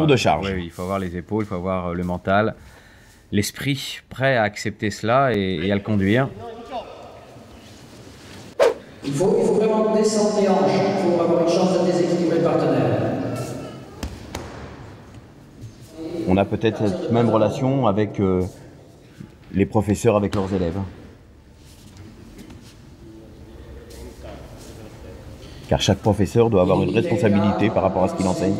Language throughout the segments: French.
de charge. Oui, il faut avoir les épaules, il faut avoir le mental, l'esprit prêt à accepter cela et à le conduire. Il faut vraiment descendre les hanches pour avoir une chance de déséquilibrer le partenaire. On a peut-être cette même relation avec les professeurs avec leurs élèves. Car chaque professeur doit avoir une responsabilité par rapport à ce qu'il enseigne.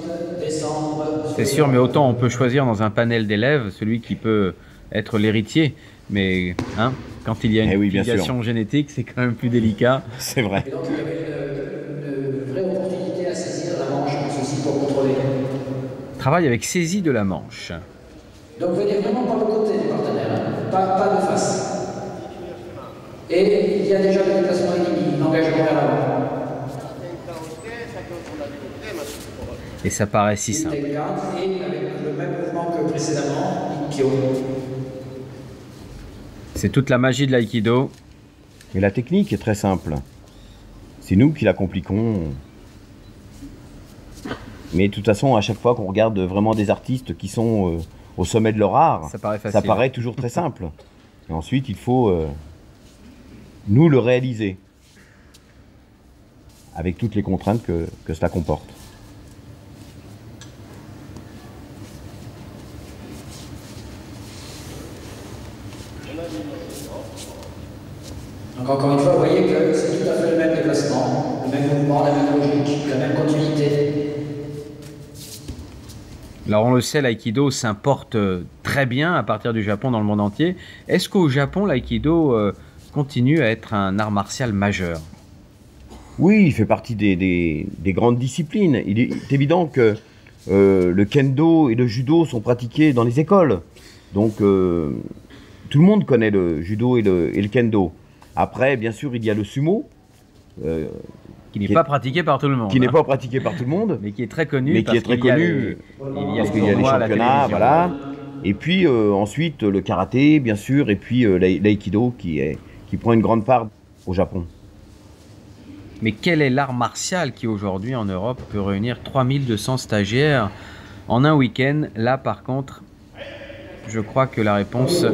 C'est sûr, mais autant on peut choisir dans un panel d'élèves celui qui peut être l'héritier, mais quand il y a une filiation génétique, c'est quand même plus délicat. C'est vrai. Et donc il y avait une vraie opportunité à saisir la manche aussi pour contrôler. Travail avec saisie de la manche. Donc venez vraiment par le côté du partenaire, pas de face. Et il y a déjà le déplacement ennemi, l'engagement vers l'avant. Et ça paraît si simple. Et avec le même mouvement que précédemment, Ikkyo. C'est toute la magie de l'aïkido. Mais la technique est très simple. C'est nous qui la compliquons. Mais de toute façon, à chaque fois qu'on regarde vraiment des artistes qui sont au sommet de leur art, ça paraît toujours très simple. Et ensuite, il faut nous le réaliser. Avec toutes les contraintes que cela comporte. Donc encore une fois, vous voyez que c'est tout à fait le même déplacement, le même mouvement, la même logique, la même continuité. Alors on le sait, l'aïkido s'importe très bien à partir du Japon dans le monde entier. Est-ce qu'au Japon, l'aïkido continue à être un art martial majeur? Oui, il fait partie des grandes disciplines. Il est évident que le kendo et le judo sont pratiqués dans les écoles. Donc tout le monde connaît le judo et le kendo. Après, bien sûr, il y a le sumo. Qui n'est pas pratiqué par tout le monde. Qui n'est pas pratiqué par tout le monde. Mais qui est très connu. Mais qui est très connu. Parce qu'il y a les championnats, voilà. Et puis ensuite, le karaté, bien sûr. Et puis l'aïkido qui prend une grande part au Japon. Mais quel est l'art martial qui aujourd'hui en Europe peut réunir 3200 stagiaires en un week-end? Là par contre, je crois que la réponse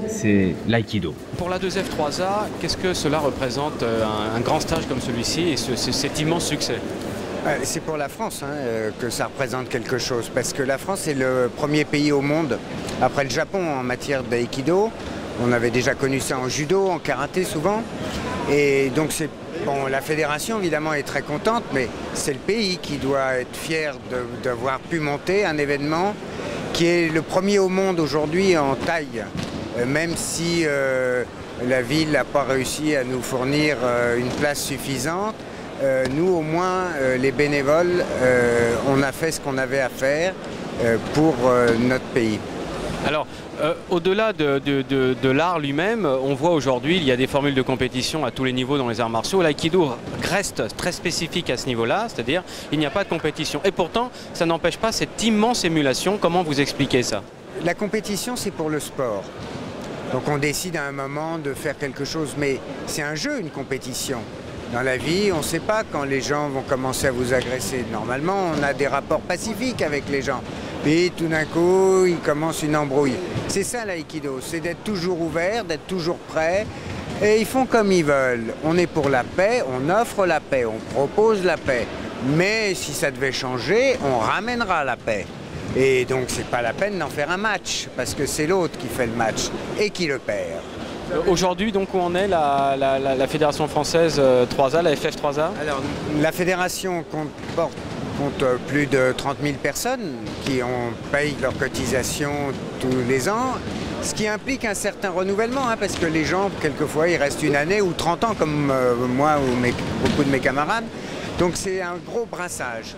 c'est l'aïkido. Pour la 2F3A, qu'est-ce que cela représente un grand stage comme celui-ci et cet immense succès? C'est pour la France que ça représente quelque chose, parce que la France est le premier pays au monde, après le Japon, en matière d'aïkido. On avait déjà connu ça en judo, en karaté souvent. Et donc la fédération évidemment est très contente, mais c'est le pays qui doit être fier d'avoir pu monter un événement qui est le premier au monde aujourd'hui en taille. Même si la ville n'a pas réussi à nous fournir une place suffisante, nous au moins, les bénévoles, on a fait ce qu'on avait à faire pour notre pays. Alors, au-delà de l'art lui-même, on voit aujourd'hui, il y a des formules de compétition à tous les niveaux dans les arts martiaux. L'aïkido reste très spécifique à ce niveau-là, c'est-à-dire il n'y a pas de compétition. Et pourtant, ça n'empêche pas cette immense émulation. Comment vous expliquez ça? La compétition, c'est pour le sport. Donc on décide à un moment de faire quelque chose, mais c'est un jeu, une compétition. Dans la vie, on ne sait pas quand les gens vont commencer à vous agresser. Normalement, on a des rapports pacifiques avec les gens. Puis tout d'un coup, il commence une embrouille. C'est ça l'aïkido, c'est d'être toujours ouvert, d'être toujours prêt. Et ils font comme ils veulent. On est pour la paix, on offre la paix, on propose la paix. Mais si ça devait changer, on ramènera la paix. Et donc c'est pas la peine d'en faire un match, parce que c'est l'autre qui fait le match et qui le perd. Aujourd'hui, donc, où en est la Fédération française 3A, la FF3A? Alors, la fédération compte plus de 30 000 personnes qui payent leur cotisation tous les ans, ce qui implique un certain renouvellement, parce que les gens, quelquefois, ils restent une année ou 30 ans, comme moi ou beaucoup de mes camarades. Donc c'est un gros brassage.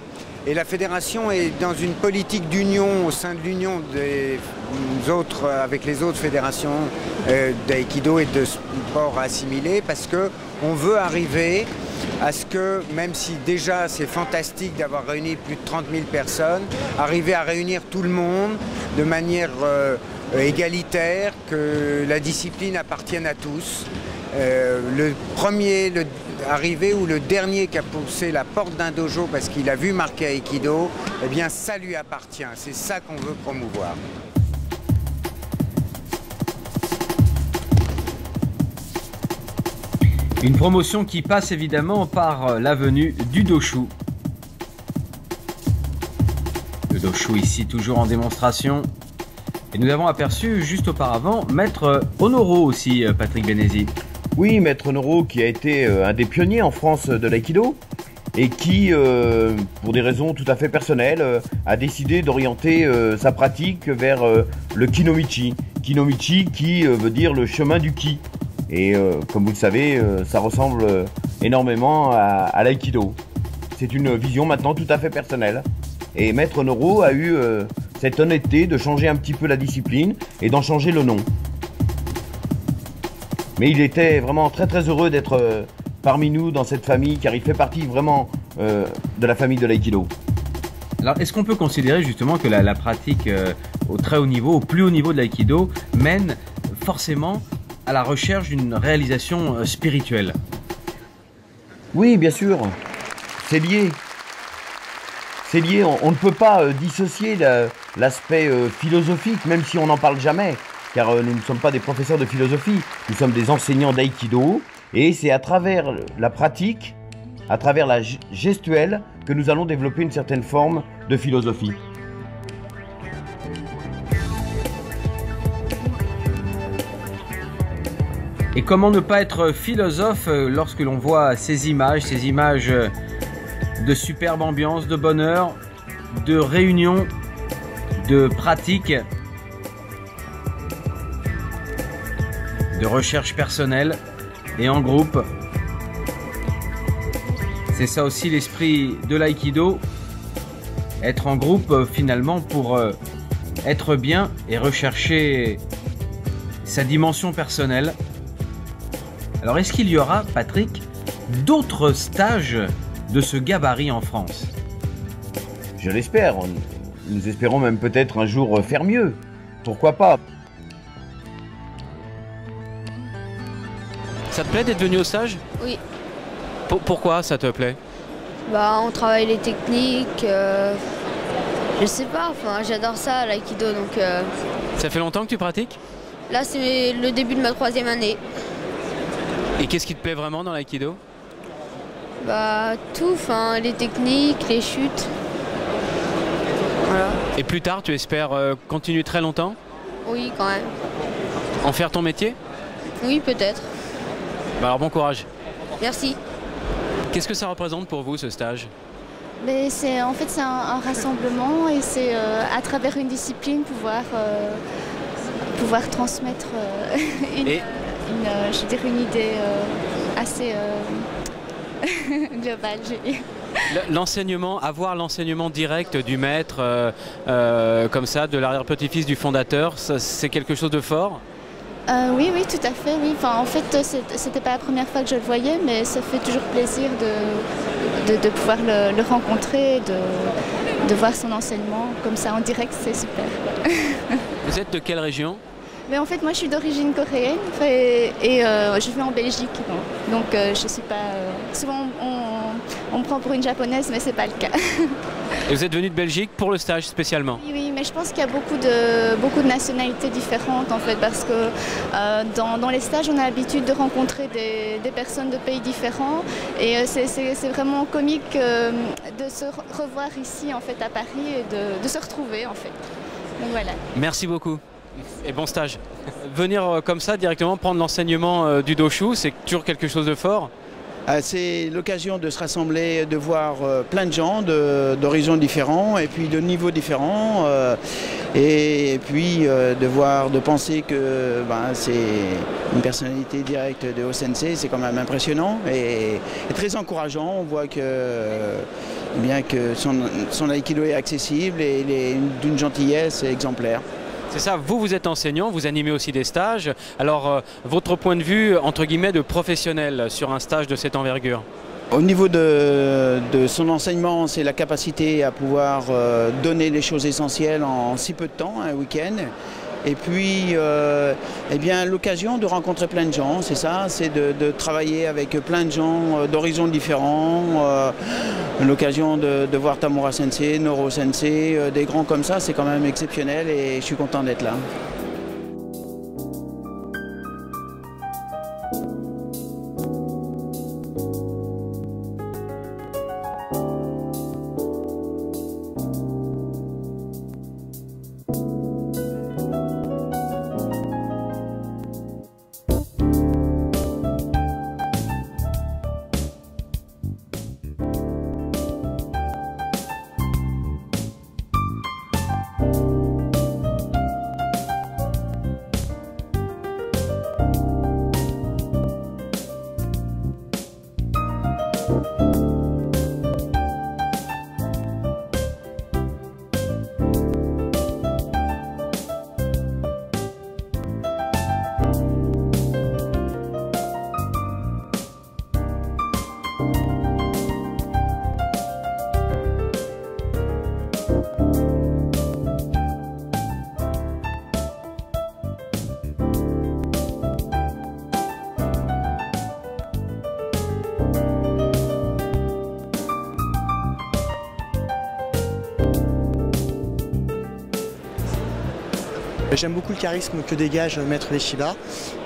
Et la fédération est dans une politique d'union au sein de l'union avec les autres fédérations d'aïkido et de sport assimilés, parce qu'on veut arriver à ce que, même si déjà c'est fantastique d'avoir réuni plus de 30 000 personnes, arriver à réunir tout le monde de manière égalitaire, que la discipline appartienne à tous. arrivé où le dernier qui a poussé la porte d'un dojo parce qu'il a vu marqué Aikido, eh bien ça lui appartient. C'est ça qu'on veut promouvoir. Une promotion qui passe évidemment par la venue du Doshu. Le Doshu ici toujours en démonstration. Et nous avons aperçu juste auparavant Maître Honoro aussi, Patrick Benesi. Oui, Maître Honoro qui a été un des pionniers en France de l'aïkido et qui, pour des raisons tout à fait personnelles, a décidé d'orienter sa pratique vers le Kinomichi. Kinomichi qui veut dire le chemin du ki. Et comme vous le savez, ça ressemble énormément à l'aïkido. C'est une vision maintenant tout à fait personnelle. Et Maître Honoro a eu cette honnêteté de changer un petit peu la discipline et d'en changer le nom. Mais il était vraiment très très heureux d'être parmi nous dans cette famille, car il fait partie vraiment de la famille de l'aïkido. Alors, est-ce qu'on peut considérer justement que la pratique au très haut niveau, au plus haut niveau de l'aïkido, mène forcément à la recherche d'une réalisation spirituelle? Oui, bien sûr, c'est lié. C'est lié, on ne peut pas dissocier l'aspect philosophique, même si on n'en parle jamais, car nous ne sommes pas des professeurs de philosophie, nous sommes des enseignants d'aïkido, et c'est à travers la pratique, à travers la gestuelle, que nous allons développer une certaine forme de philosophie. Et comment ne pas être philosophe lorsque l'on voit ces images de superbe ambiance, de bonheur, de réunion, de pratique, de recherche personnelle et en groupe. C'est ça aussi l'esprit de l'aïkido, être en groupe finalement pour être bien et rechercher sa dimension personnelle. Alors est-ce qu'il y aura, Patrick, d'autres stages de ce gabarit en France? Je l'espère. Nous espérons même peut-être un jour faire mieux. Pourquoi pas? Ça te plaît d'être venu au stage? Oui. Pourquoi ça te plaît? Bah, on travaille les techniques. Je sais pas, enfin, j'adore ça, l'aïkido. Donc, Ça fait longtemps que tu pratiques? là, c'est le début de ma 3e année. Et qu'est-ce qui te plaît vraiment dans l'aïkido? Bah, tout, enfin, les techniques, les chutes. Voilà. Et plus tard, tu espères continuer très longtemps? Oui, quand même. En faire ton métier? Oui, peut-être. Bah alors bon courage. Merci. Qu'est-ce que ça représente pour vous ce stage? Mais en fait, c'est un rassemblement et c'est à travers une discipline pouvoir transmettre je dirais une idée assez globale. L'enseignement, avoir l'enseignement direct du maître, comme ça, de l'arrière-petit-fils du fondateur, c'est quelque chose de fort? Oui, tout à fait. Oui. Enfin, en fait, c'était pas la première fois que je le voyais, mais ça fait toujours plaisir de pouvoir le rencontrer, de voir son enseignement comme ça en direct, c'est super. Vous êtes de quelle région? Mais en fait, moi, je suis d'origine coréenne et je vis en Belgique. Donc, je suis pas. Souvent, on me prend pour une japonaise, mais c'est pas le cas. Et vous êtes venu de Belgique pour le stage spécialement? Oui, mais je pense qu'il y a beaucoup de nationalités différentes en fait, parce que dans les stages, on a l'habitude de rencontrer des personnes de pays différents, et c'est vraiment comique de se revoir ici en fait à Paris et de se retrouver en fait. Donc voilà. Merci beaucoup. Et bon stage. Venir comme ça directement prendre l'enseignement du Doshu, c'est toujours quelque chose de fort? C'est l'occasion de se rassembler, de voir plein de gens d'horizons différents et puis de niveaux différents, et puis de penser que c'est une personnalité directe de O-sensei, c'est quand même impressionnant et très encourageant. On voit que son aïkido est accessible et il est d'une gentillesse exemplaire. C'est ça, vous êtes enseignant, vous animez aussi des stages. Alors, votre point de vue, entre guillemets, de professionnel sur un stage de cette envergure? Au niveau de son enseignement, c'est la capacité à pouvoir donner les choses essentielles en si peu de temps, un week-end. Et puis, eh bien, l'occasion de rencontrer plein de gens, c'est ça, c'est de travailler avec plein de gens d'horizons différents. L'occasion de voir Tamura Sensei, Noro Sensei, des grands comme ça, c'est quand même exceptionnel et je suis content d'être là. J'aime beaucoup le charisme que dégage Maître Ueshiba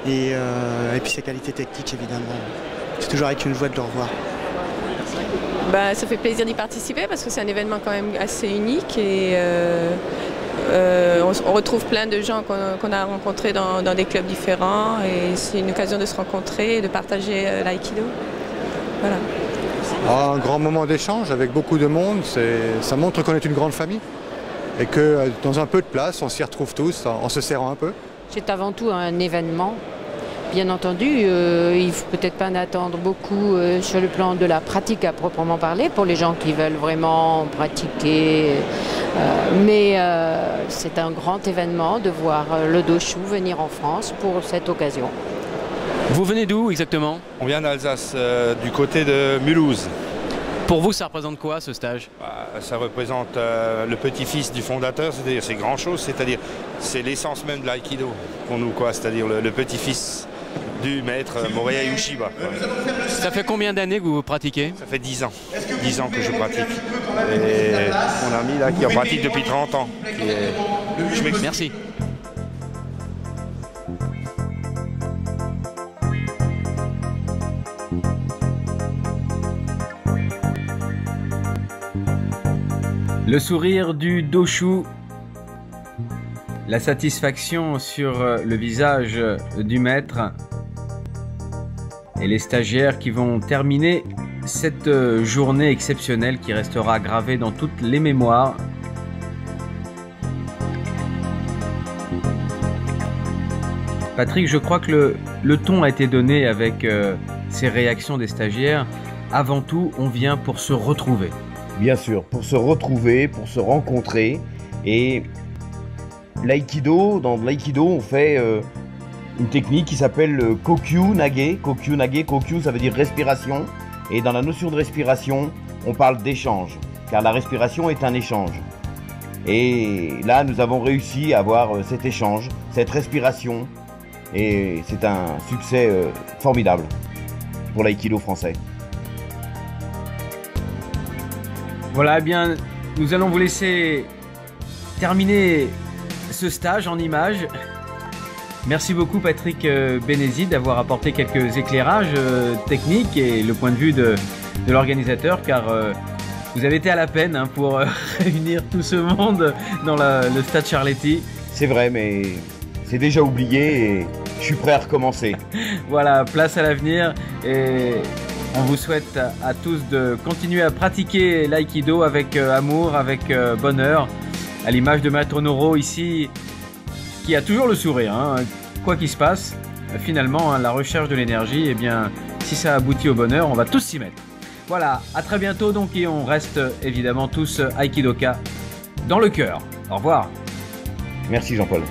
et puis ses qualités techniques évidemment. C'est toujours avec une joie de le revoir. Bah, ça fait plaisir d'y participer parce que c'est un événement quand même assez unique et on retrouve plein de gens qu'on a rencontrés dans des clubs différents et c'est une occasion de se rencontrer et de partager l'aïkido. Voilà. Un grand moment d'échange avec beaucoup de monde, ça montre qu'on est une grande famille. Et que dans un peu de place, on s'y retrouve tous en se serrant un peu. C'est avant tout un événement. Bien entendu, il ne faut peut-être pas en attendre beaucoup sur le plan de la pratique à proprement parler, pour les gens qui veulent vraiment pratiquer. Mais c'est un grand événement de voir le Doshu venir en France pour cette occasion. Vous venez d'où exactement? On vient d'Alsace, du côté de Mulhouse. Pour vous, ça représente quoi ce stage? Ça représente le petit-fils du fondateur, c'est-à-dire c'est grand-chose, c'est-à-dire c'est l'essence même de l'aïkido pour nous, quoi, c'est-à-dire le petit-fils du maître Morihei Ueshiba. Ça fait combien d'années que vous pratiquez? Ça fait 10 ans. 10 ans que je pratique. Et mon ami là qui en pratique depuis 30 ans. Merci. Le sourire du Doshu, la satisfaction sur le visage du maître et les stagiaires qui vont terminer cette journée exceptionnelle qui restera gravée dans toutes les mémoires. Patrick, je crois que le ton a été donné avec ces réactions des stagiaires. Avant tout, on vient pour se retrouver. Bien sûr, pour se retrouver, pour se rencontrer. Et l'aïkido, dans l'aïkido, on fait une technique qui s'appelle le kokyu nage. Kokyu nage, kokyu ça veut dire respiration. Et dans la notion de respiration, on parle d'échange, car la respiration est un échange. Et là, nous avons réussi à avoir cet échange, cette respiration. Et c'est un succès formidable pour l'aïkido français. Voilà, eh bien, nous allons vous laisser terminer ce stage en images. Merci beaucoup Patrick Bénézy d'avoir apporté quelques éclairages techniques et le point de vue de l'organisateur, car vous avez été à la peine pour réunir tout ce monde dans le stade Charletti. C'est vrai, mais c'est déjà oublié et je suis prêt à recommencer. Voilà, place à l'avenir et on vous souhaite à tous de continuer à pratiquer l'aïkido avec amour, avec bonheur, à l'image de Maître Noro ici, qui a toujours le sourire, quoi qu'il se passe. Finalement, la recherche de l'énergie, eh bien, si ça aboutit au bonheur, on va tous s'y mettre. Voilà, à très bientôt donc, et on reste évidemment tous Aikidoka dans le cœur. Au revoir. Merci Jean-Paul.